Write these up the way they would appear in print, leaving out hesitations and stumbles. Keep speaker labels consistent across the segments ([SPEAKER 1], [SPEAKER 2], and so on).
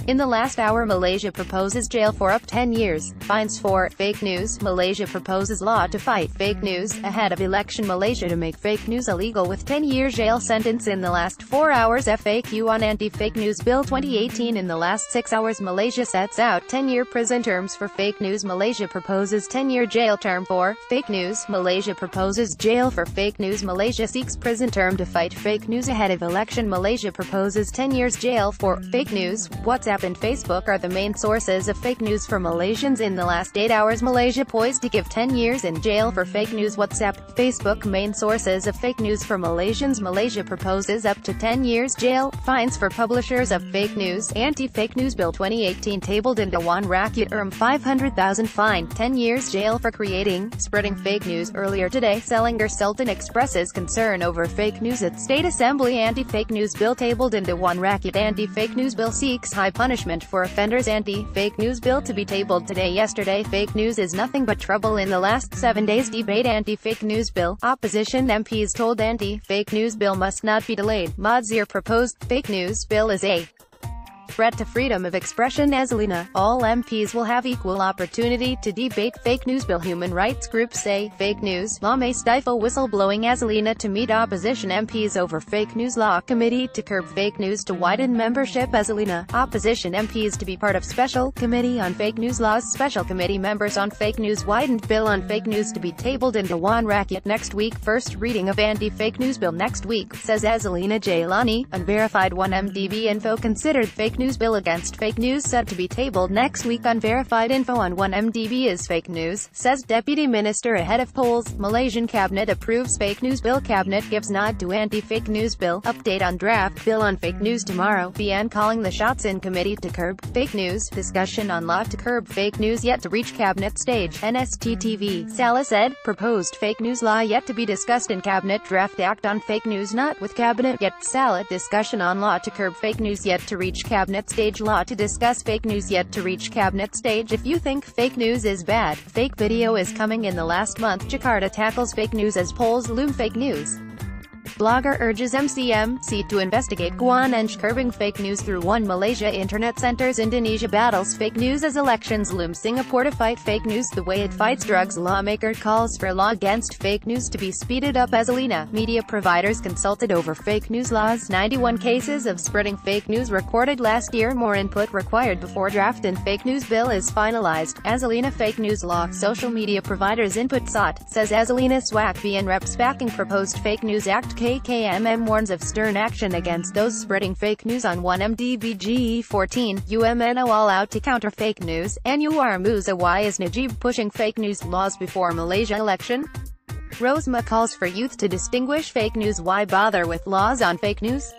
[SPEAKER 1] In the last hour, Malaysia proposes jail for up 10 years, fines for fake news. Malaysia proposes law to fight fake news, ahead of election. Malaysia to make fake news illegal with 10-year jail sentence in the last 4 hours. FAQ on Anti-Fake News Bill 2018. In the last 6 hours, Malaysia sets out 10-year prison terms for fake news. Malaysia proposes 10-year jail term for fake news. Malaysia proposes jail for fake news. Malaysia seeks prison term to fight fake news ahead of election. Malaysia proposes 10 years jail for fake news. WhatsApp and Facebook are the main sources of fake news for Malaysians. In the last 8 hours, Malaysia poised to give 10 years in jail for fake news. WhatsApp, Facebook main sources of fake news for Malaysians. Malaysia proposes up to 10 years jail, fines for publishers of fake news. Anti-Fake News Bill 2018 tabled into one rakyat 500,000 fine, 10 years jail for creating, spreading fake news. Earlier today, Selangor Sultan expresses concern over fake news at State Assembly. Anti-Fake News Bill tabled into one rakyat. Anti-Fake News Bill seeks high punishment for offenders. Anti-Fake News Bill to be tabled today. Yesterday, fake news is nothing but trouble. In the last 7 days debate Anti-Fake News Bill, opposition MPs told Anti-Fake News Bill must not be delayed. Malaysia proposed fake news bill is a threat to freedom of expression. Azalina, all MPs will have equal opportunity to debate fake news bill. Human rights groups say fake news law may stifle whistleblowing. Azalina to meet opposition MPs over fake news law. Committee to curb fake news to widen membership. Azalina, opposition MPs to be part of special committee on fake news laws. Special committee members on fake news widened. Bill on fake news to be tabled into one rakyat next week. First reading of Anti-Fake News Bill next week, says Azalina Jailani. Unverified 1MDB info considered fake news bill against fake news set to be tabled next week. Unverified info on 1MDB is fake news, says Deputy Minister ahead of polls. Malaysian Cabinet approves fake news bill. Cabinet gives nod to Anti-Fake News Bill. Update on draft bill on fake news tomorrow. BN calling the shots in committee to curb fake news. Discussion on law to curb fake news yet to reach cabinet stage. NSTTV. Salah said, proposed fake news law yet to be discussed in cabinet. Draft act on fake news not with cabinet yet. Salah, discussion on law to curb fake news yet to reach cabinet stage. Law to discuss fake news yet to reach cabinet stage. If you think fake news is bad, fake video is coming. In the last month, Jakarta tackles fake news as polls loom. Fake news blogger urges MCMC to investigate Guan and curbing fake news through One Malaysia Internet Centers. Indonesia battles fake news as elections loom. Singapore to fight fake news the way it fights drugs. Lawmaker calls for law against fake news to be speeded up. Azalina, media providers consulted over fake news laws. 91 cases of spreading fake news recorded last year. More input required before draft and fake news bill is finalized. Azalina fake news law. Social media providers input sought, says Azalina. SWAC BN reps backing proposed fake news act. KKMM warns of stern action against those spreading fake news on 1MDB. GE14, UMNO all out to counter fake news. Anwar Musa, why is Najib pushing fake news laws before Malaysia election? Rosma calls for youth to distinguish fake news. Why bother with laws on fake news?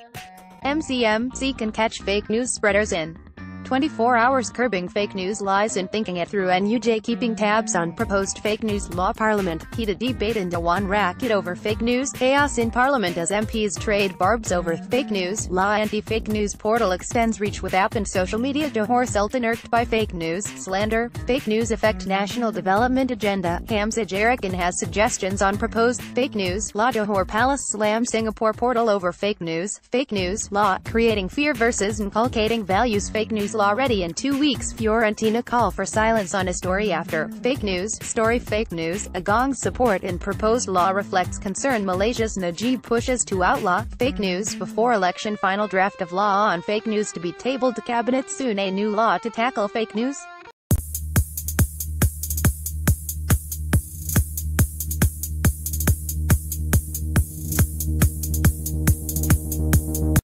[SPEAKER 1] MCMC can catch fake news spreaders in 24 hours. Curbing fake news lies and thinking it through. NUJ keeping tabs on proposed fake news law. Parliament, heated debate into one racket over fake news. Chaos in Parliament as MPs trade barbs over fake news law. Anti-Fake News portal extends reach with app and social media. Johor Sultan irked by fake news slander. Fake news affect national development agenda. Hamza Jarakan has suggestions on proposed fake news law. Johor Palace slams Singapore portal over fake news law, creating fear versus inculcating values. Fake news law ready in 2 weeks. Fiorentina call for silence on a story after fake news story. Fake news, Agong's support in proposed law reflects concern. Malaysia's Najib pushes to outlaw fake news before election. Final draft of law on fake news to be tabled to cabinet soon. A new law to tackle fake news